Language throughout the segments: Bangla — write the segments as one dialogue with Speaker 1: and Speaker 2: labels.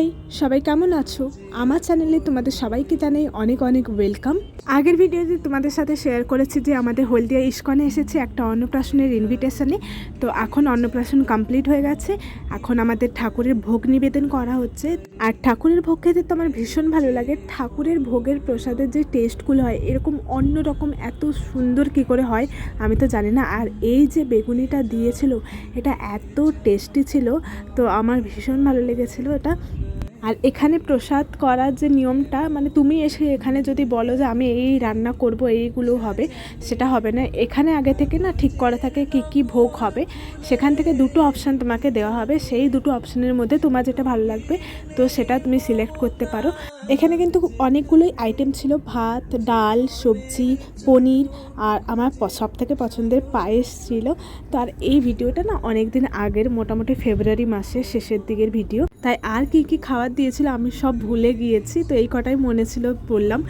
Speaker 1: হাই, সবাই কেমন আছো? আমার চ্যানেলে তোমাদের সবাইকে জানাই অনেক অনেক ওয়েলকাম। আগের ভিডিওতে তোমাদের সাথে শেয়ার করেছি যে আমাদের হলদিয়া ইস্কনে এসেছে একটা অন্নপ্রাশনের ইনভিটেশনে। তো এখন অন্নপ্রাশন কমপ্লিট হয়ে গেছে, এখন আমাদের ঠাকুরের ভোগ নিবেদন করা হচ্ছে। আর ঠাকুরের ভোগ খেতে তো আমার ভীষণ ভালো লাগে। ঠাকুরের ভোগের প্রসাদের যে টেস্টগুলো হয় এরকম অন্যরকম এত সুন্দর কী করে হয় আমি তো জানি না। আর এই যে বেগুনিটা দিয়েছিল এটা এত টেস্টি ছিল, তো আমার ভীষণ ভালো লেগেছিলো এটা। আর এখানে প্রসাদ করার যে নিয়মটা, মানে তুমি এসে এখানে যদি বলো যে আমি এই রান্না করব, এইগুলো হবে, সেটা হবে না। এখানে আগে থেকে না ঠিক করা থাকে কি কি ভোগ হবে। সেখান থেকে দুটো অপশান তোমাকে দেওয়া হবে, সেই দুটো অপশানের মধ্যে তোমার যেটা ভালো লাগবে তো সেটা তুমি সিলেক্ট করতে পারো। এখানে কিন্তু অনেকগুলোই আইটেম ছিল, ভাত, ডাল, সবজি, পনির, আর আমার সবথেকে পছন্দের পায়েস ছিল। তো আর এই ভিডিওটা না অনেক দিন আগের, মোটামুটি ফেব্রুয়ারি মাসের শেষের দিকের ভিডিও, তাই আর কি কি খাবার দিয়েছিল আমি সব ভুলে গিয়েছি। তো এই কটাই মনে ছিল বললাম।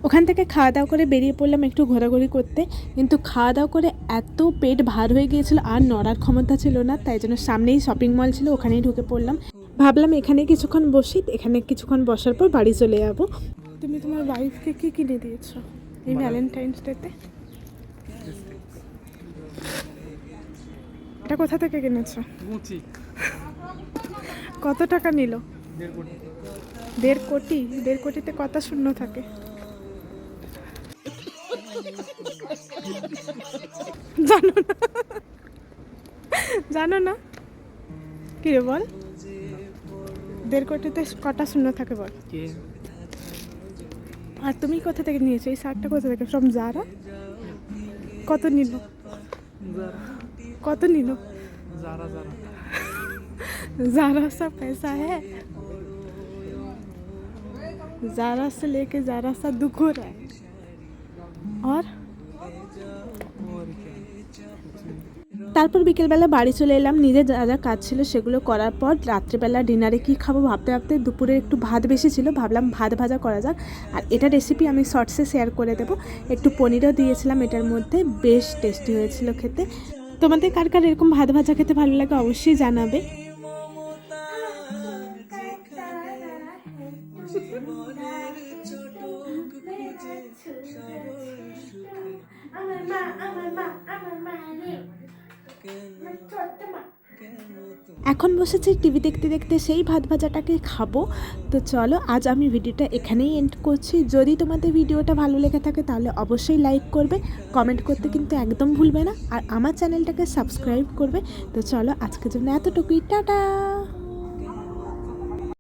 Speaker 1: ওখান থেকে খাওয়া দাওয়া করে বেরিয়ে পড়লাম একটু ঘোরাঘুরি করতে, কিন্তু খাওয়া দাওয়া করে এত পেট ভার হয়ে গিয়েছিল আর নড়ার ক্ষমতা ছিল না, তাই জন্য সামনেই শপিং মল ছিল, ওখানেই ঢুকে পড়লাম। ভাবলাম এখানে কিছুক্ষণ বসি, এখানে কিছুক্ষণ বসার পর বাড়ি চলে যাবো। তুমি তোমার ওয়াইফকে কি কিনে দিয়েছো এই ভ্যালেন্টাইন্স ডেতে? এটা কোথা থেকে কিনেছো? কত টাকা নিল? 1.5 কোটি। 1.5 কোটিতে কত শূন্য থাকে? জানো না? জানো না কি রে বল? 1.5 কোটিতে কটা শূন্য থাকে বল? আর তুমি কোথা থেকে নিয়েছো এই শার্টটা? কোথা থেকে? ফ্রম জারা। কত নিল? কত নিল? ज़ारा सा पैसा है, ज़ारा से लेके ज़ारा सा दुख हो रहा है। और তারপর বিকেলবেলা বাড়ি চলে এলাম, নিজে যা যা কাজ ছিল সেগুলো করার পর রাত্রিবেলা ডিনারে কি খাবো ভাবতে ভাবতে দুপুরে একটু ভাত বেশি ছিল, ভাবলাম ভাত ভাজা করা যাক। আর এটা রেসিপি আমি শর্টসে শেয়ার করে দেবো। একটু পনিরও দিয়েছিলাম এটার মধ্যে, বেশ টেস্টি হয়েছিল খেতে। তোমাদের কার কার এরকম ভাত ভাজা খেতে ভালো লাগে অবশ্যই জানাবে। এখন বসেছি টিভি দেখতে দেখতে, সেই ভাত ভাজাটাকে খাবো। তো চলো আজ আমি ভিডিওটা এখানেই এন্ড করছি। যদি তোমাদের ভিডিওটা ভালো লেগে থাকে তাহলে অবশ্যই লাইক করবে, কমেন্ট করতে কিন্তু একদম ভুলবে না, আর আমার চ্যানেলটাকে সাবস্ক্রাইব করবে। তো চলো আজকের জন্য এতটুকুই, টাটা।